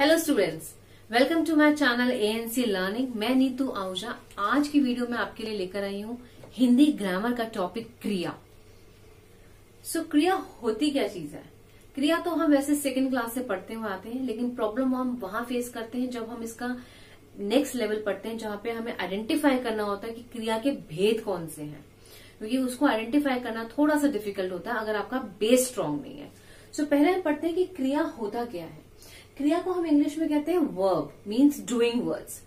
Hello students, welcome to my channel ANC learning. मैं नीतू आहूजा। आज की वीडियो में आपके लिए लेकर आई हूँ हिंदी ग्रामर का टॉपिक क्रिया। क्रिया होती क्या चीज है? क्रिया तो हम वैसे सेकंड क्लास से पढ़ते हुए आते हैं, लेकिन प्रॉब्लम हम वहां फेस करते हैं जब हम इसका नेक्स्ट लेवल पढ़ते हैं, जहां पे हमें आइडेंटिफाई करना होता है कि क्रिया के भेद कौन से हैं, क्योंकि उसको आइडेंटिफाई करना थोड़ा सा डिफिकल्ट होता है अगर आपका बेस स्ट्रांग नहीं है। पहले हम पढ़ते हैं कि क्रिया होता क्या है। क्रिया को हम इंग्लिश में कहते हैं वर्ब, मीन्स डूइंग वर्ड्स।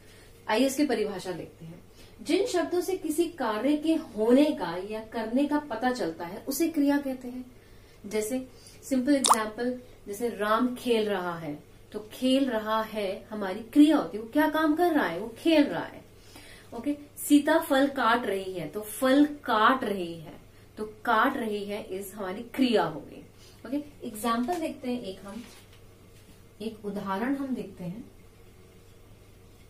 आइए इसकी परिभाषा देखते हैं। जिन शब्दों से किसी कार्य के होने का या करने का पता चलता है उसे क्रिया कहते हैं। जैसे सिंपल एग्जाम्पल, जैसे राम खेल रहा है, तो खेल रहा है हमारी क्रिया होती है। वो क्या काम कर रहा है? वो खेल रहा है। ओके। सीता फल काट रही है, तो फल काट रही है, तो काट रही है इस हमारी क्रिया हो गई। ओके। एग्जाम्पल देखते हैं, एक उदाहरण हम देखते हैं,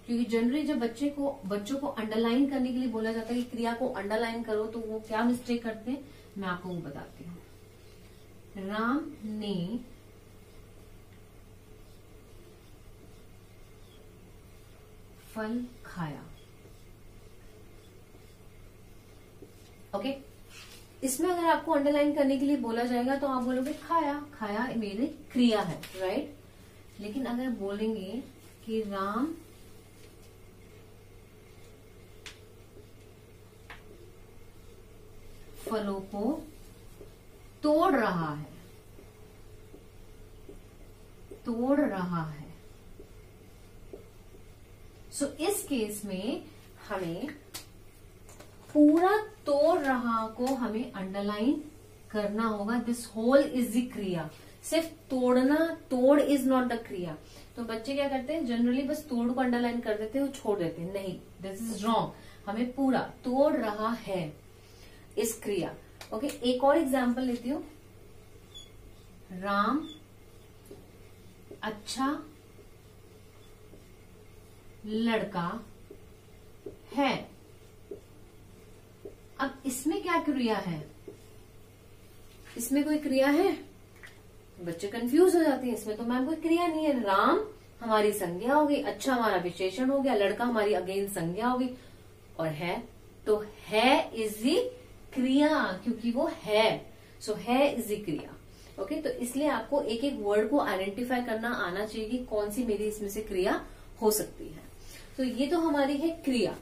क्योंकि जनरली जब बच्चों को अंडरलाइन करने के लिए बोला जाता है कि क्रिया को अंडरलाइन करो, तो वो क्या मिस्टेक करते हैं मैं आपको वो बताती हूँ। राम ने फल खाया। ओके। इसमें अगर आपको अंडरलाइन करने के लिए बोला जाएगा तो आप बोलोगे खाया, खाया मेरी क्रिया है, राइट। लेकिन अगर बोलेंगे कि राम फलों को तोड़ रहा है, तोड़ रहा है, इस केस में हमें पूरा तोड़ रहा को हमें अंडरलाइन करना होगा। दिस होल इज द क्रिया। सिर्फ तोड़ना, तोड़ इज नॉट द क्रिया। तो बच्चे क्या करते हैं, जनरली बस तोड़ को अंडरलाइन कर देते हैं और छोड़ देते हैं। नहीं, दिस इज रॉन्ग। हमें पूरा तोड़ रहा है इस क्रिया। ओके। एक और एग्जाम्पल लेती हूँ। राम अच्छा लड़का है। अब इसमें क्या क्रिया है? इसमें कोई क्रिया है? बच्चे कंफ्यूज हो जाते हैं। इसमें तो मैम कोई क्रिया नहीं है। राम हमारी संज्ञा हो गई, अच्छा हमारा विशेषण हो गया, लड़का हमारी अगेन संज्ञा हो गई, और है तो है इज द क्रिया, क्योंकि वो है। है इज द क्रिया। ओके। तो इसलिए आपको एक एक वर्ड को आइडेंटिफाई करना आना चाहिए कि कौन सी मेरी इसमें से क्रिया हो सकती है। तो ये तो हमारी है क्रिया।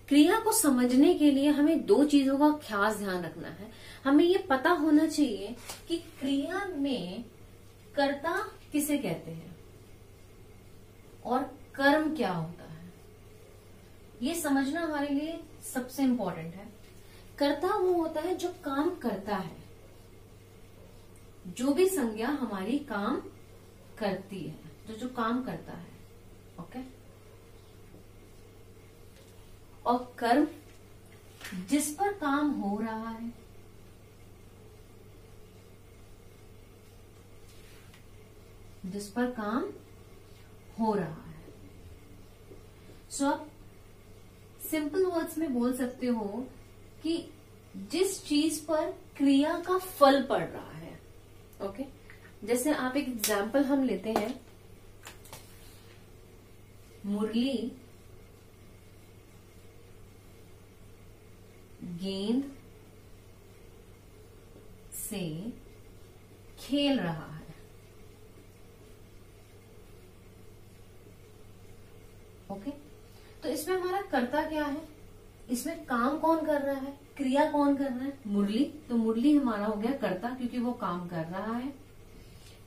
क्रिया को समझने के लिए हमें दो चीजों का खास ध्यान रखना है। हमें ये पता होना चाहिए कि क्रिया में कर्ता किसे कहते हैं और कर्म क्या होता है। ये समझना हमारे लिए सबसे इंपॉर्टेंट है। कर्ता वो होता है जो काम करता है, जो भी संज्ञा हमारी काम करती है, जो काम करता है। ओके। और कर्म जिस पर काम हो रहा है। जिस पर काम हो रहा है। आप सिंपल वर्ड्स में बोल सकते हो कि जिस चीज पर क्रिया का फल पड़ रहा है। ओके। जैसे आप एक एग्जाम्पल हम लेते हैं, मुरली गेंद से खेल रहा है। ओके। तो इसमें हमारा कर्ता क्या है? इसमें काम कौन कर रहा है? क्रिया कौन कर रहा है? मुरली। तो मुरली हमारा हो गया कर्ता, क्योंकि वो काम कर रहा है।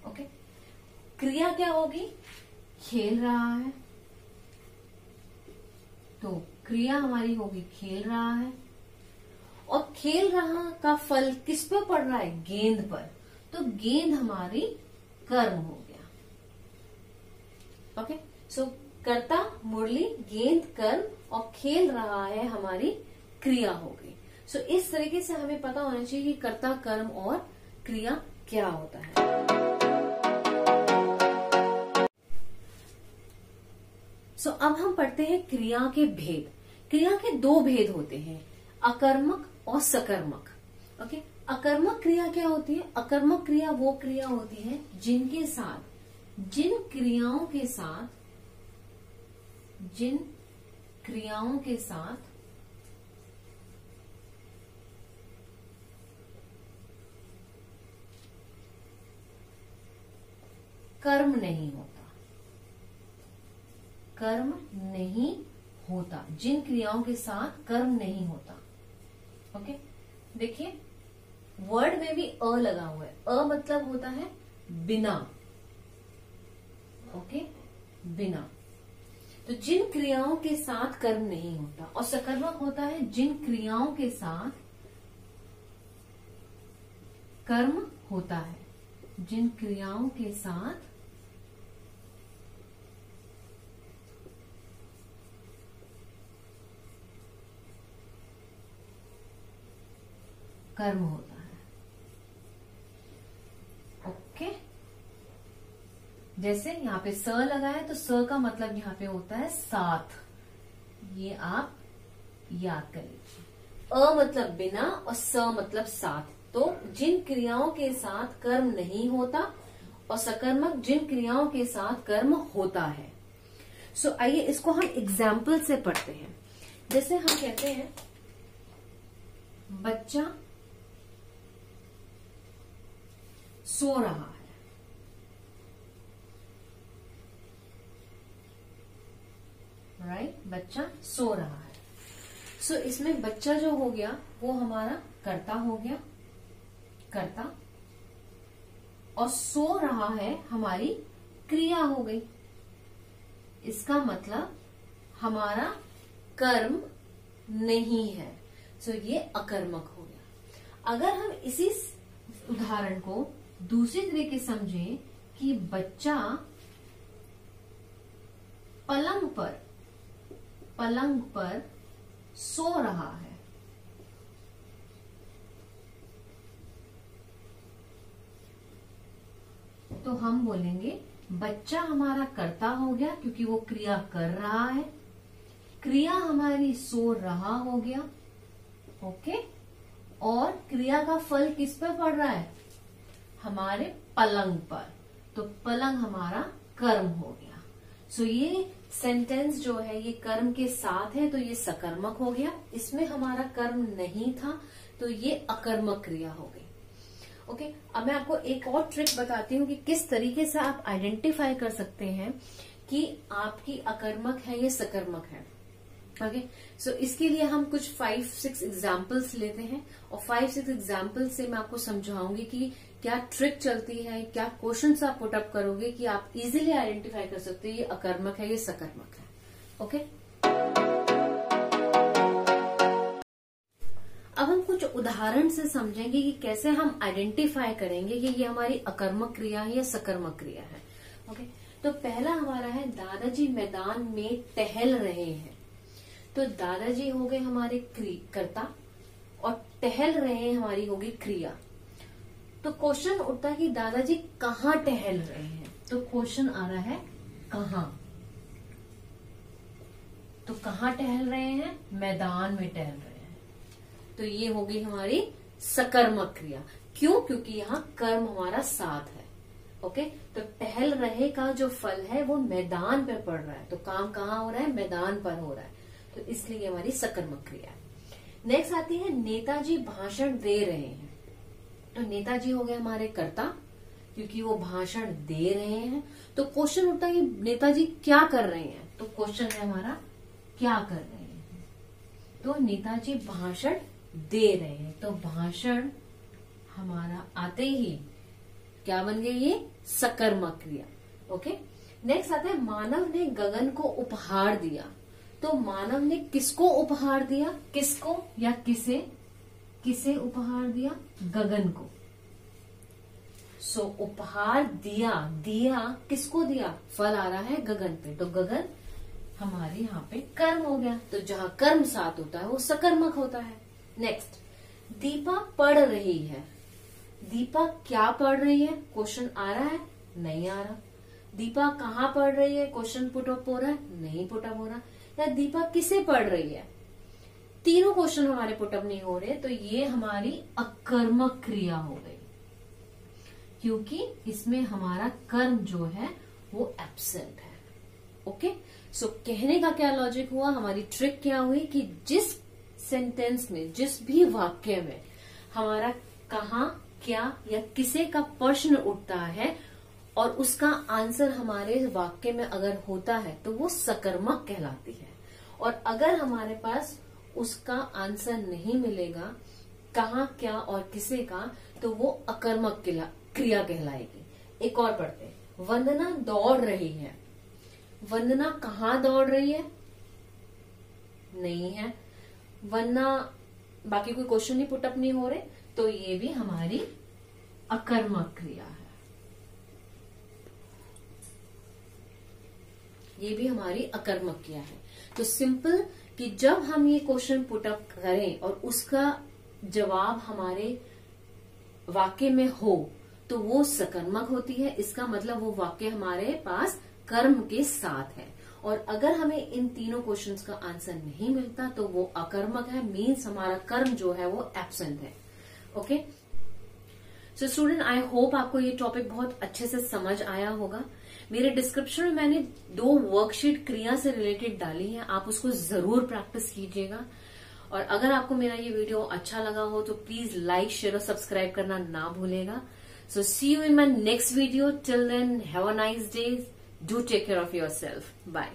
ओके। क्रिया क्या होगी? खेल रहा है, तो क्रिया हमारी होगी खेल रहा है। और खेल रहा का फल किस पे पड़ रहा है? गेंद पर। तो गेंद हमारी कर्म हो गया। ओके। कर्ता मुरली, गेंद कर्म, और खेल रहा है हमारी क्रिया हो गई। इस तरीके से हमें पता होना चाहिए कि कर्ता, कर्म और क्रिया क्या होता है। अब हम पढ़ते हैं क्रिया के भेद। क्रिया के दो भेद होते हैं, अकर्मक और सकर्मक। ओके। अकर्मक क्रिया क्या होती है? अकर्मक क्रिया वो क्रिया होती है जिनके साथ, जिन क्रियाओं के साथ कर्म नहीं होता, कर्म नहीं होता, जिन क्रियाओं के साथ कर्म नहीं होता। ओके, देखिए वर्ड में भी अ लगा हुआ है। अ मतलब होता है बिना। ओके, बिना। तो जिन क्रियाओं के साथ कर्म नहीं होता, और सकर्मक होता है जिन क्रियाओं के साथ कर्म होता है, जिन क्रियाओं के साथ कर्म होता है। ओके, जैसे यहाँ पे स लगा है तो स का मतलब यहाँ पे होता है साथ, ये आप याद कर लीजिए। अ मतलब बिना और स मतलब साथ। तो जिन क्रियाओं के साथ कर्म नहीं होता, और सकर्मक जिन क्रियाओं के साथ कर्म होता है। सो आइए इसको हम एग्जाम्पल से पढ़ते हैं। जैसे हम कहते हैं बच्चा सो रहा है, राइट, बच्चा सो रहा है। सो इसमें बच्चा जो हो गया वो हमारा कर्ता हो गया, कर्ता, और सो रहा है हमारी क्रिया हो गई। इसका मतलब हमारा कर्म नहीं है। सो ये अकर्मक हो गया। अगर हम इसी उदाहरण को दूसरी तरीके समझें कि बच्चा पलंग पर सो रहा है, तो हम बोलेंगे बच्चा हमारा कर्ता हो गया क्योंकि वो क्रिया कर रहा है, क्रिया हमारी सो रहा हो गया। ओके, और क्रिया का फल किस पर पड़ रहा है? हमारे पलंग पर। तो पलंग हमारा कर्म हो गया। सो ये सेंटेंस जो है ये कर्म के साथ है, तो ये सकर्मक हो गया। इसमें हमारा कर्म नहीं था, तो ये अकर्मक क्रिया हो गई। ओके, अब मैं आपको एक और ट्रिक बताती हूँ कि किस तरीके से आप आइडेंटिफाई कर सकते हैं कि आपकी अकर्मक है या सकर्मक है। ओके, सो इसके लिए हम कुछ 5-6 एग्जाम्पल्स लेते हैं, और 5-6 एग्जाम्पल्स से मैं आपको समझाऊंगी कि क्या ट्रिक चलती है, क्या क्वेश्चंस आप पुट अप करोगे कि आप इजीली आइडेंटिफाई कर सकते हो ये अकर्मक है, ये सकर्मक है। ओके, अब हम कुछ उदाहरण से समझेंगे कि कैसे हम आइडेंटिफाई करेंगे कि ये हमारी अकर्मक क्रिया है या सकर्मक क्रिया है। ओके, तो पहला हमारा है दादाजी मैदान में टहल रहे हैं। तो दादाजी हो गए हमारे कर्ता, और टहल रहे हैं हमारी होगी क्रिया। तो क्वेश्चन उठता है कि दादाजी कहाँ टहल रहे हैं। तो क्वेश्चन आ रहा है कहाँ। तो कहाँ टहल रहे हैं? मैदान में टहल रहे हैं। तो ये होगी हमारी सकर्मक क्रिया। क्यों? क्योंकि यहाँ कर्म हमारा साथ है। ओके, तो टहल रहे का जो फल है वो मैदान पे पड़ रहा है। तो काम कहाँ हो रहा है? मैदान पर हो रहा है। तो इसलिए हमारी सकर्मक क्रिया है। नेक्स्ट आती है नेताजी भाषण दे रहे हैं। तो नेताजी हो गए हमारे कर्ता क्योंकि वो भाषण दे रहे हैं। तो क्वेश्चन उठता है कि नेताजी क्या कर रहे हैं। तो क्वेश्चन है हमारा क्या कर रहे हैं। तो नेताजी भाषण दे रहे हैं। तो भाषण हमारा आते ही क्या बन गई? ये सकर्मक क्रिया। ओके, नेक्स्ट आता है मानव ने गगन को उपहार दिया। तो मानव ने किसको उपहार दिया? किसको या किसे उपहार दिया? गगन को। सो उपहार दिया किसको दिया? फल आ रहा है गगन पे। तो गगन हमारे यहाँ पे कर्म हो गया। तो जहां कर्म साथ होता है वो सकर्मक होता है। नेक्स्ट, दीपा पढ़ रही है। दीपा क्या पढ़ रही है? क्वेश्चन आ रहा है? नहीं आ रहा। दीपा कहाँ पढ़ रही है? क्वेश्चन पुट अप हो रहा है? नहीं पुट अप हो रहा। या दीपा किसे पढ़ रही है? तीनों क्वेश्चन हमारे पुटअप नहीं हो रहे, तो ये हमारी अकर्मक क्रिया हो गई, क्योंकि इसमें हमारा कर्म जो है वो एब्सेंट है। ओके, सो कहने का क्या लॉजिक हुआ, हमारी ट्रिक क्या हुई कि जिस सेंटेंस में, जिस भी वाक्य में हमारा कहाँ, क्या या किसे का प्रश्न उठता है और उसका आंसर हमारे वाक्य में अगर होता है तो वो सकर्मक कहलाती है, और अगर हमारे पास उसका आंसर नहीं मिलेगा, कहाँ, क्या और किसे का, तो वो अकर्मक क्रिया कहलाएगी। एक और पढ़ते हैं। वंदना दौड़ रही है। वंदना कहाँ दौड़ रही है? नहीं है। वरना बाकी कोई क्वेश्चन नहीं पुटअप नहीं हो रहे, तो ये भी हमारी अकर्मक क्रिया है। ये भी हमारी अकर्मक क्रिया है। तो सिंपल कि जब हम ये क्वेश्चन पुटअप करें और उसका जवाब हमारे वाक्य में हो तो वो सकर्मक होती है। इसका मतलब वो वाक्य हमारे पास कर्म के साथ है। और अगर हमें इन तीनों क्वेश्चंस का आंसर नहीं मिलता तो वो अकर्मक है, मीन्स हमारा कर्म जो है वो एब्सेंट है। Okay, so student, I hope आपको ये टॉपिक बहुत अच्छे से समझ आया होगा। मेरे डिस्क्रिप्शन में मैंने 2 वर्कशीट क्रिया से रिलेटेड डाली है, आप उसको जरूर प्रैक्टिस कीजिएगा। और अगर आपको मेरा ये वीडियो अच्छा लगा हो तो प्लीज लाइक, शेयर और सब्सक्राइब करना ना भूलेगा। So see you in my next video. Till then, have a nice day. Do take care of yourself. Bye.